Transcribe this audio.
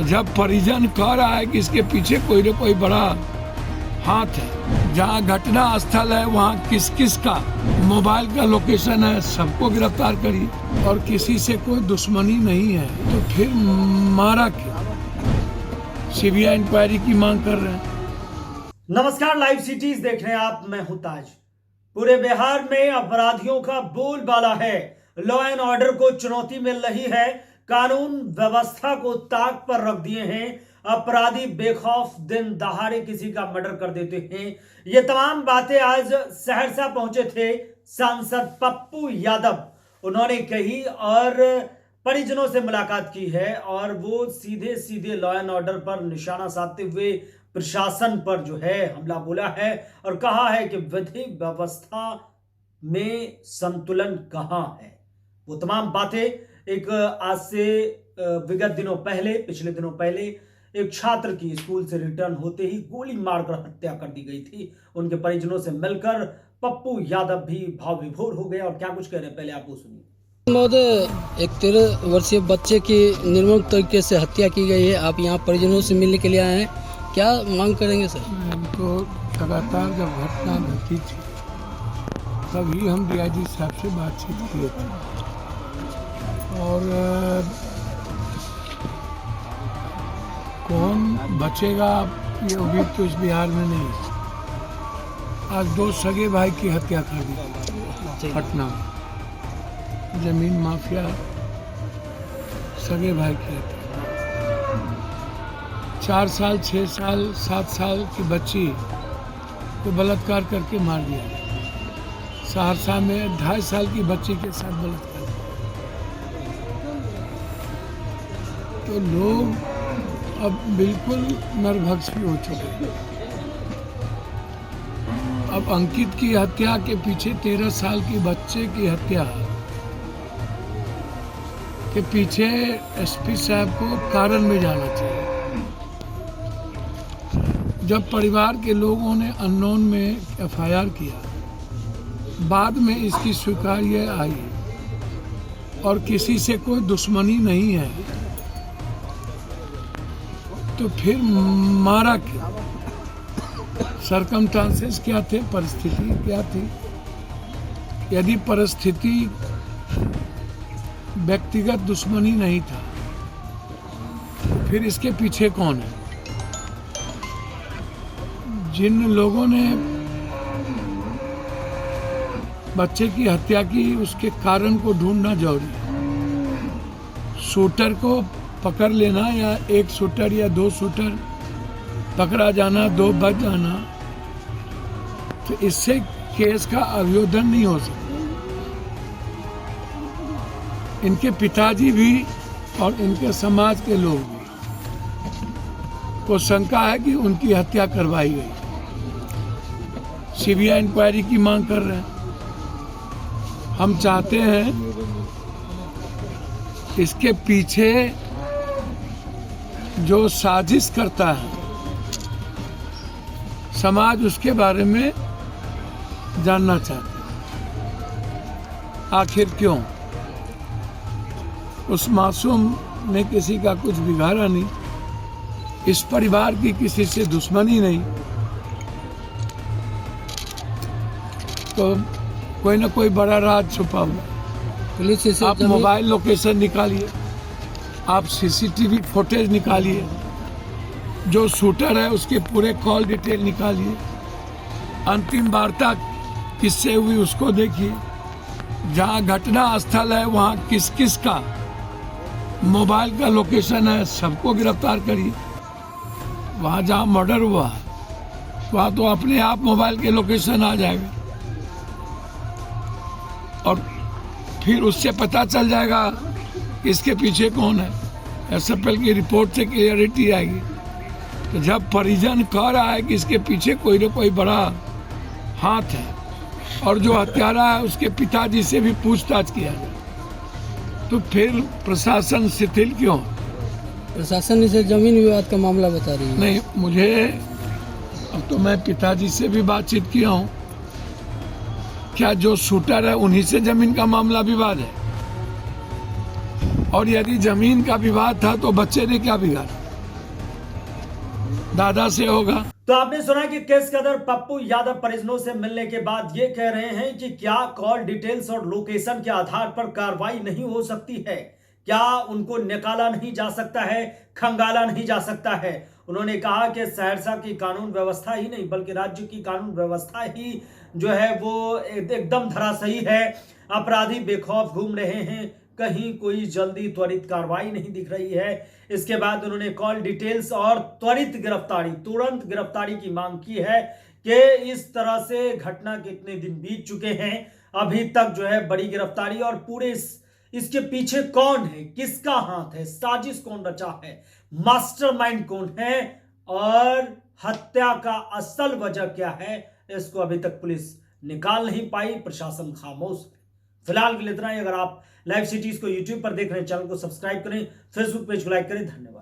तो जब परिजन कह रहा है कि इसके पीछे कोई न कोई बड़ा हाथ है, जहाँ घटना स्थल है वहाँ किस किस का मोबाइल का लोकेशन है, सबको गिरफ्तार करिए। और किसी से कोई दुश्मनी नहीं है तो फिर मारा क्यों? सीबीआई इंक्वायरी की मांग कर रहे हैं। नमस्कार, लाइव सिटीज देख रहे हैं आप, मैं हूं ताज। पूरे बिहार में अपराधियों का बोलबाला है। लॉ एंड ऑर्डर को चुनौती मिल रही है, कानून व्यवस्था को ताक पर रख दिए हैं। अपराधी बेखौफ दिन दहाड़े किसी का मर्डर कर देते हैं। ये तमाम बातें आज सहरसा पहुंचे थे सांसद पप्पू यादव, उन्होंने कही और परिजनों से मुलाकात की है और वो सीधे सीधे लॉ एंड ऑर्डर पर निशाना साधते हुए प्रशासन पर जो है हमला बोला है और कहा है कि विधि व्यवस्था में संतुलन कहां है। वो तमाम बातें एक आज से विगत दिनों पहले, पिछले दिनों पहले एक छात्र की स्कूल से रिटर्न होते ही गोली मारकर हत्या कर दी गई थी। उनके परिजनों से मिलकर पप्पू यादव भी भाव विभोर हो गए और क्या कुछ कह रहे हैं पहले आप वो सुनिए। महोदय, एक 13 वर्षीय बच्चे की निर्मम तरीके से हत्या की गई है। आप यहाँ परिजनों से मिलने के लिए आए हैं, क्या मांग करेंगे सर? तो लगातार जब घटना घटी थी तभी हम डीआईजी साहब से बातचीत किए थे और कौन बचेगा ये अभी तो इस बिहार में नहीं। आज 2 सगे भाई की हत्या कर दी पटना में, जमीन माफिया सगे भाई की हत्या। 4 साल, 6 साल, 7 साल की बच्ची को बलात्कार करके मार दिया। सहरसा में 2.5 साल की बच्ची के साथ बलात्कार। तो लोग अब बिल्कुल नरभक्षी हो चुके हैं। अब अंकित की हत्या के पीछे 13 साल की बच्चे की हत्या के पीछे एसपी साहब को कारण में जाना चाहिए। जब परिवार के लोगों ने अननोन में एफआईआर किया, बाद में इसकी स्वीकार्य आई और किसी से कोई दुश्मनी नहीं है तो फिर मारा क्यों? सर्कमस्टांसेस क्या थे, परिस्थिति क्या थी? यदि परिस्थिति व्यक्तिगत दुश्मनी नहीं था तो फिर इसके पीछे कौन है? जिन लोगों ने बच्चे की हत्या की उसके कारण को ढूंढना जरूरी है। शूटर को पकड़ लेना या 1 शूटर या 2 शूटर पकड़ा जाना, 2 बच जाना, तो इससे केस का अवरोधन नहीं हो सकता। इनके पिताजी भी और इनके समाज के लोग भी को शंका है कि उनकी हत्या करवाई गई। सीबीआई इंक्वायरी की मांग कर रहे हैं। हम चाहते हैं इसके पीछे जो साजिश करता है समाज उसके बारे में जानना चाहता है। आखिर क्यों? उस मासूम ने किसी का कुछ बिगाड़ा नहीं, इस परिवार की किसी से दुश्मनी नहीं, तो कोई ना कोई बड़ा राज छुपा हुआ। पुलिस से आप मोबाइल लोकेशन निकालिए, आप सीसीटीवी फुटेज निकालिए, जो शूटर है उसके पूरे कॉल डिटेल निकालिए, अंतिम वार्ता किससे हुई उसको देखिए, जहाँ घटना स्थल है वहाँ किस किस का मोबाइल का लोकेशन है, सबको गिरफ्तार करिए। वहाँ जहाँ मर्डर हुआ वहाँ तो अपने आप मोबाइल के लोकेशन आ जाएगा और फिर उससे पता चल जाएगा कि इसके पीछे कौन है। एसएफएल की रिपोर्ट से क्लियरिटी आएगी। तो जब परिजन कह रहा है कि इसके पीछे कोई न कोई बड़ा हाथ है और जो हत्यारा है उसके पिताजी से भी पूछताछ किया जाए तो फिर प्रशासन शिथिल क्यों? प्रशासन इसे जमीन विवाद का मामला बता रही है। नहीं, मुझे अब तो मैं पिताजी से भी बातचीत किया हूँ। क्या जो शूटर है उन्हीं से जमीन का मामला विवाद है? और यदि जमीन का विवाद था तो बच्चे ने क्या बिगाड़ा? दादा से होगा। तो आपने सुना कि किस कदर पप्पू यादव परिजनों से मिलने के बाद ये कह रहे हैं कि क्या कॉल डिटेल्स और लोकेशन के आधार पर कार्रवाई नहीं हो सकती है, क्या उनको निकाला नहीं जा सकता है, खंगाला नहीं जा सकता है। उन्होंने कहा कि सहरसा की कानून व्यवस्था ही नहीं बल्कि राज्य की कानून व्यवस्था ही जो है वो एकदम धराशायी है। अपराधी बेखौफ घूम रहे हैं, कहीं कोई जल्दी त्वरित कार्रवाई नहीं दिख रही है। इसके बाद उन्होंने कॉल डिटेल्स और त्वरित गिरफ्तारी, तुरंत गिरफ्तारी की मांग की है कि इस तरह से घटना के इतने दिन बीत चुके हैं, अभी तक जो है बड़ी गिरफ्तारी और पूरे इसके पीछे कौन है, किसका हाथ है, साजिश कौन रचा है, मास्टरमाइंड कौन है और हत्या का असल वजह क्या है, इसको अभी तक पुलिस निकाल नहीं पाई, प्रशासन खामोश है। फिलहाल के लिए इतना ही। अगर आप लाइव सिटीज को यूट्यूब पर देख रहे हैं, चैनल को सब्सक्राइब करें, फेसबुक पेज को लाइक करें। धन्यवाद।